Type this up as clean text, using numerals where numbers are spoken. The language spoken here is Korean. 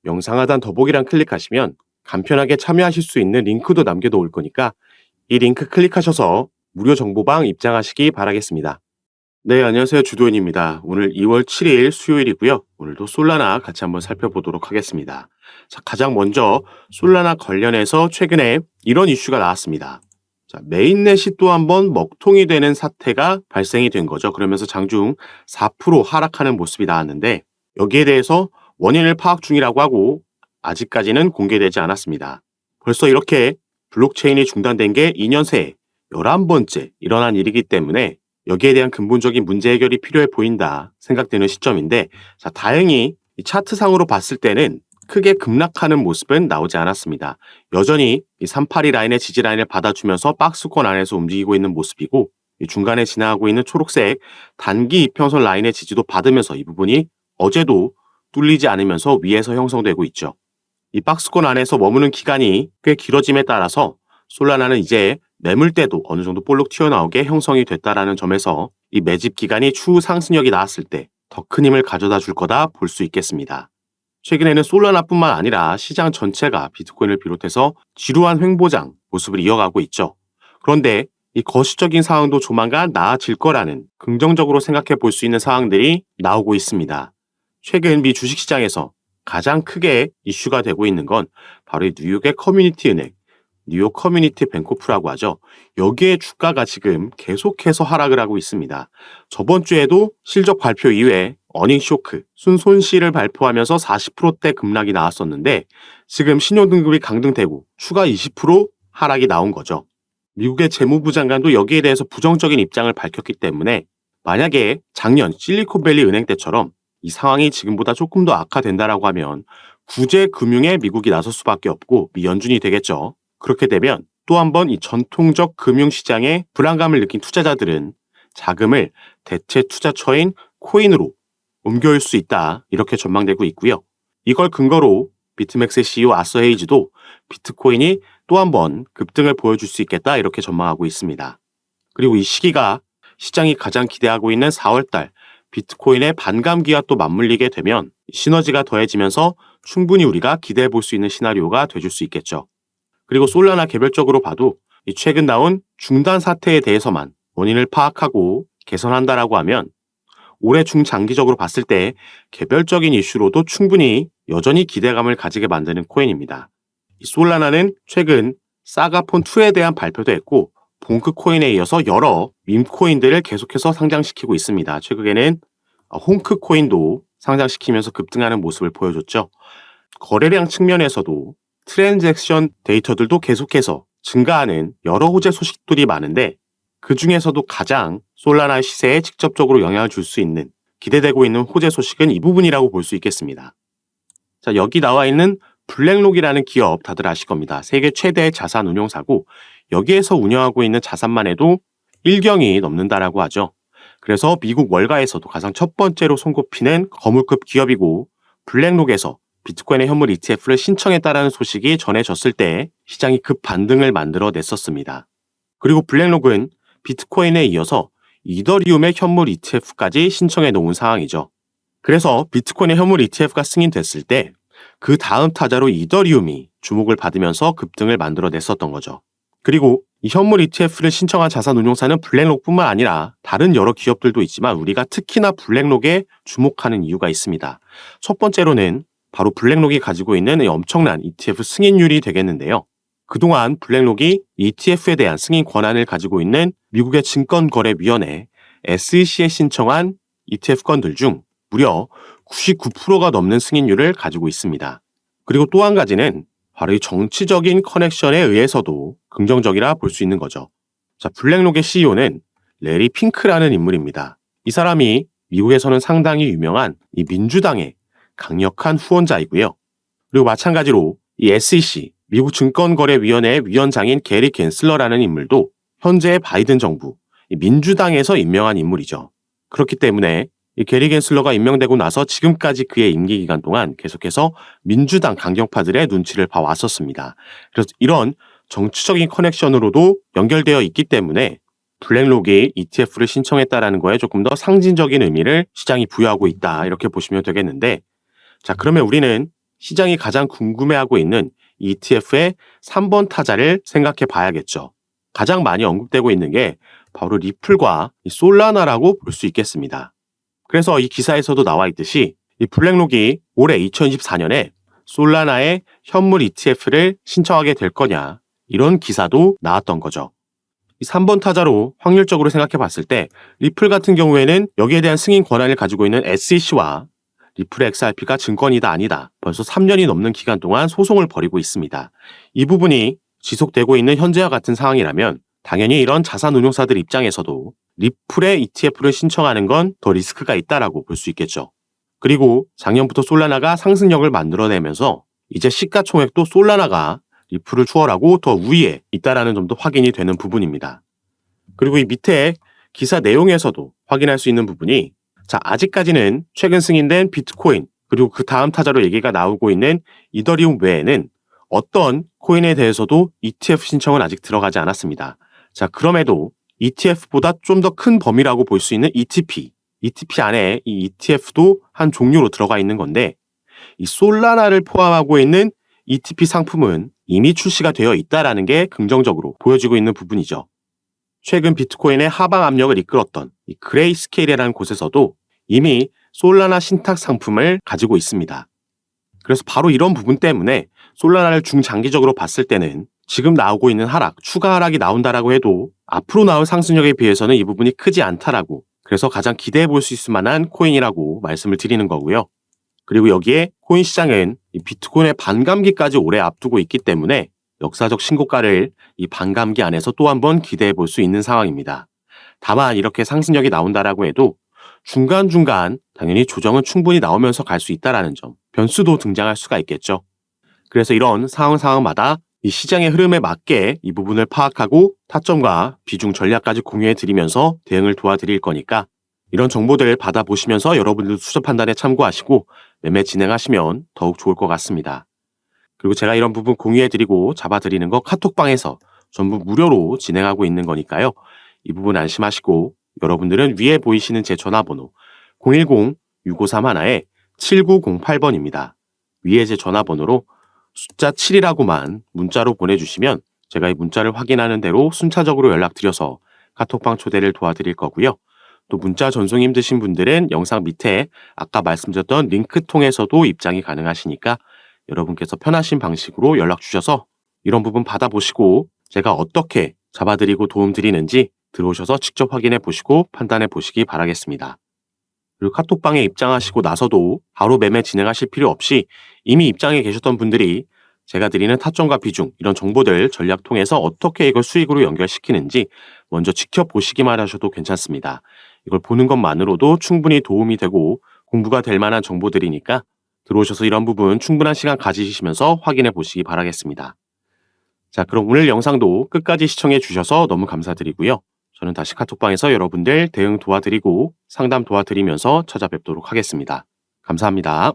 영상 하단 더보기란 클릭하시면 간편하게 참여하실 수 있는 링크도 남겨놓을 거니까 이 링크 클릭하셔서 무료 정보방 입장하시기 바라겠습니다. 네, 안녕하세요. 주도현입니다. 오늘 2월 7일 수요일이고요. 오늘도 솔라나 같이 한번 살펴보도록 하겠습니다. 자, 가장 먼저 솔라나 관련해서 최근에 이런 이슈가 나왔습니다. 자, 메인넷이 또 한번 먹통이 되는 사태가 발생이 된 거죠. 그러면서 장중 4% 하락하는 모습이 나왔는데 여기에 대해서 원인을 파악 중이라고 하고 아직까지는 공개되지 않았습니다. 벌써 이렇게 블록체인이 중단된 게 2년 새에 11번째 일어난 일이기 때문에 여기에 대한 근본적인 문제 해결이 필요해 보인다 생각되는 시점인데, 자, 다행히 이 차트상으로 봤을 때는 크게 급락하는 모습은 나오지 않았습니다. 여전히 이 382 라인의 지지 라인을 받아주면서 박스권 안에서 움직이고 있는 모습이고, 이 중간에 지나가고 있는 초록색 단기 이평선 라인의 지지도 받으면서 이 부분이 어제도 뚫리지 않으면서 위에서 형성되고 있죠. 이 박스권 안에서 머무는 기간이 꽤 길어짐에 따라서 솔라나는 이제 매물대도 어느 정도 볼록 튀어나오게 형성이 됐다라는 점에서 이 매집 기간이 추후 상승력이 나왔을 때 더 큰 힘을 가져다 줄 거다 볼 수 있겠습니다. 최근에는 솔라나뿐만 아니라 시장 전체가 비트코인을 비롯해서 지루한 횡보장 모습을 이어가고 있죠. 그런데 이 거시적인 상황도 조만간 나아질 거라는 긍정적으로 생각해 볼 수 있는 상황들이 나오고 있습니다. 최근 미 주식시장에서 가장 크게 이슈가 되고 있는 건 바로 이 뉴욕의 커뮤니티 은행, 뉴욕 커뮤니티 뱅코프라고 하죠. 여기에 주가가 지금 계속해서 하락을 하고 있습니다. 저번 주에도 실적 발표 이후에 어닝 쇼크, 순손실을 발표하면서 40%대 급락이 나왔었는데 지금 신용등급이 강등되고 추가 20% 하락이 나온 거죠. 미국의 재무부 장관도 여기에 대해서 부정적인 입장을 밝혔기 때문에 만약에 작년 실리콘밸리 은행 때처럼 이 상황이 지금보다 조금 더 악화된다라고 하면 구제 금융에 미국이 나설 수밖에 없고 미 연준이 되겠죠. 그렇게 되면 또 한 번 이 전통적 금융시장에 불안감을 느낀 투자자들은 자금을 대체 투자처인 코인으로 옮겨올 수 있다, 이렇게 전망되고 있고요. 이걸 근거로 비트맥스의 CEO 아서 헤이즈도 비트코인이 또 한 번 급등을 보여줄 수 있겠다, 이렇게 전망하고 있습니다. 그리고 이 시기가 시장이 가장 기대하고 있는 4월달 비트코인의 반감기와 또 맞물리게 되면 시너지가 더해지면서 충분히 우리가 기대해 볼 수 있는 시나리오가 돼줄 수 있겠죠. 그리고 솔라나 개별적으로 봐도 이 최근 나온 중단 사태에 대해서만 원인을 파악하고 개선한다라고 하면 올해 중장기적으로 봤을 때 개별적인 이슈로도 충분히 여전히 기대감을 가지게 만드는 코인입니다. 이 솔라나는 최근 사가폰2에 대한 발표도 했고 봉크 코인에 이어서 여러 밈 코인들을 계속해서 상장시키고 있습니다. 최근에는 홍크 코인도 상장시키면서 급등하는 모습을 보여줬죠. 거래량 측면에서도 트랜잭션 데이터들도 계속해서 증가하는 여러 호재 소식들이 많은데 그 중에서도 가장 솔라나의 시세에 직접적으로 영향을 줄 수 있는 기대되고 있는 호재 소식은 이 부분이라고 볼 수 있겠습니다. 자, 여기 나와 있는 블랙록이라는 기업 다들 아실 겁니다. 세계 최대의 자산 운용사고 여기에서 운영하고 있는 자산만 해도 1경이 넘는다라고 하죠. 그래서 미국 월가에서도 가장 첫 번째로 손꼽히는 거물급 기업이고 블랙록에서 비트코인의 현물 ETF를 신청했다라는 소식이 전해졌을 때 시장이 급 반등을 만들어냈었습니다. 그리고 블랙록은 비트코인에 이어서 이더리움의 현물 ETF까지 신청해 놓은 상황이죠. 그래서 비트코인의 현물 ETF가 승인됐을 때 그 다음 타자로 이더리움이 주목을 받으면서 급등을 만들어냈었던 거죠. 그리고 이 현물 ETF를 신청한 자산운용사는 블랙록뿐만 아니라 다른 여러 기업들도 있지만 우리가 특히나 블랙록에 주목하는 이유가 있습니다. 첫 번째로는 바로 블랙록이 가지고 있는 엄청난 ETF 승인율이 되겠는데요. 그동안 블랙록이 ETF에 대한 승인 권한을 가지고 있는 미국의 증권거래위원회 SEC에 신청한 ETF 건들 중 무려 99%가 넘는 승인율을 가지고 있습니다. 그리고 또 한 가지는 바로 이 정치적인 커넥션에 의해서도 긍정적이라 볼 수 있는 거죠. 자, 블랙록의 CEO는 레리 핑크라는 인물입니다. 이 사람이 미국에서는 상당히 유명한 이 민주당의 강력한 후원자이고요. 그리고 마찬가지로 이 SEC, 미국 증권거래위원회의 위원장인 게리 갠슬러라는 인물도 현재의 바이든 정부, 이 민주당에서 임명한 인물이죠. 그렇기 때문에 이 게리 갠슬러가 임명되고 나서 지금까지 그의 임기 기간 동안 계속해서 민주당 강경파들의 눈치를 봐왔었습니다. 그래서 이런 정치적인 커넥션으로도 연결되어 있기 때문에 블랙록이 ETF를 신청했다라는 거에 조금 더 상징적인 의미를 시장이 부여하고 있다, 이렇게 보시면 되겠는데, 자, 그러면 우리는 시장이 가장 궁금해하고 있는 ETF의 3번 타자를 생각해 봐야겠죠. 가장 많이 언급되고 있는 게 바로 리플과 이 솔라나라고 볼 수 있겠습니다. 그래서 이 기사에서도 나와 있듯이 이 블랙록이 올해 2024년에 솔라나의 현물 ETF를 신청하게 될 거냐, 이런 기사도 나왔던 거죠. 이 3번 타자로 확률적으로 생각해 봤을 때 리플 같은 경우에는 여기에 대한 승인 권한을 가지고 있는 SEC와 리플의 XRP가 증권이다 아니다 벌써 3년이 넘는 기간 동안 소송을 벌이고 있습니다. 이 부분이 지속되고 있는 현재와 같은 상황이라면 당연히 이런 자산운용사들 입장에서도 리플의 ETF를 신청하는 건 더 리스크가 있다라고 볼 수 있겠죠. 그리고 작년부터 솔라나가 상승력을 만들어내면서 이제 시가총액도 솔라나가 리플을 추월하고 더 우위에 있다라는 점도 확인이 되는 부분입니다. 그리고 이 밑에 기사 내용에서도 확인할 수 있는 부분이 아직까지는 최근 승인된 비트코인 그리고 그 다음 타자로 얘기가 나오고 있는 이더리움 외에는 어떤 코인에 대해서도 ETF 신청은 아직 들어가지 않았습니다. 그럼에도 ETF보다 좀 더 큰 범위라고 볼 수 있는 ETP 안에 이 ETF도 한 종류로 들어가 있는 건데 이 솔라나를 포함하고 있는 ETP 상품은 이미 출시가 되어 있다는 게 긍정적으로 보여지고 있는 부분이죠. 최근 비트코인의 하방 압력을 이끌었던 이 그레이스케일이라는 곳에서도 이미 솔라나 신탁 상품을 가지고 있습니다. 그래서 바로 이런 부분 때문에 솔라나를 중장기적으로 봤을 때는 지금 나오고 있는 추가 하락이 나온다라고 해도 앞으로 나올 상승력에 비해서는 이 부분이 크지 않다라고, 그래서 가장 기대해 볼 수 있을 만한 코인이라고 말씀을 드리는 거고요. 그리고 여기에 코인 시장은 이 비트코인의 반감기까지 올해 앞두고 있기 때문에 역사적 신고가를 이 반감기 안에서 또 한 번 기대해 볼 수 있는 상황입니다. 다만 이렇게 상승력이 나온다라고 해도 중간중간 당연히 조정은 충분히 나오면서 갈 수 있다라는 점, 변수도 등장할 수가 있겠죠. 그래서 이런 상황마다 이 시장의 흐름에 맞게 이 부분을 파악하고 타점과 비중 전략까지 공유해 드리면서 대응을 도와드릴 거니까 이런 정보들 받아보시면서 여러분들도 투자 판단에 참고하시고 매매 진행하시면 더욱 좋을 것 같습니다. 그리고 제가 이런 부분 공유해드리고 잡아드리는 거 카톡방에서 전부 무료로 진행하고 있는 거니까요. 이 부분 안심하시고 여러분들은 위에 보이시는 제 전화번호 010-653-7908번입니다. 위에 제 전화번호로 숫자 7이라고만 문자로 보내주시면 제가 이 문자를 확인하는 대로 순차적으로 연락드려서 카톡방 초대를 도와드릴 거고요. 또 문자 전송 힘드신 분들은 영상 밑에 아까 말씀드렸던 링크 통해서도 입장이 가능하시니까 여러분께서 편하신 방식으로 연락 주셔서 이런 부분 받아보시고 제가 어떻게 잡아드리고 도움드리는지 들어오셔서 직접 확인해 보시고 판단해 보시기 바라겠습니다. 그리고 카톡방에 입장하시고 나서도 바로 매매 진행하실 필요 없이 이미 입장해 계셨던 분들이 제가 드리는 타점과 비중, 이런 정보들 전략 통해서 어떻게 이걸 수익으로 연결시키는지 먼저 지켜보시기만 하셔도 괜찮습니다. 이걸 보는 것만으로도 충분히 도움이 되고 공부가 될 만한 정보들이니까 들어오셔서 이런 부분 충분한 시간 가지시면서 확인해 보시기 바라겠습니다. 그럼 오늘 영상도 끝까지 시청해 주셔서 너무 감사드리고요. 저는 다시 카톡방에서 여러분들 대응 도와드리고 상담 도와드리면서 찾아뵙도록 하겠습니다. 감사합니다.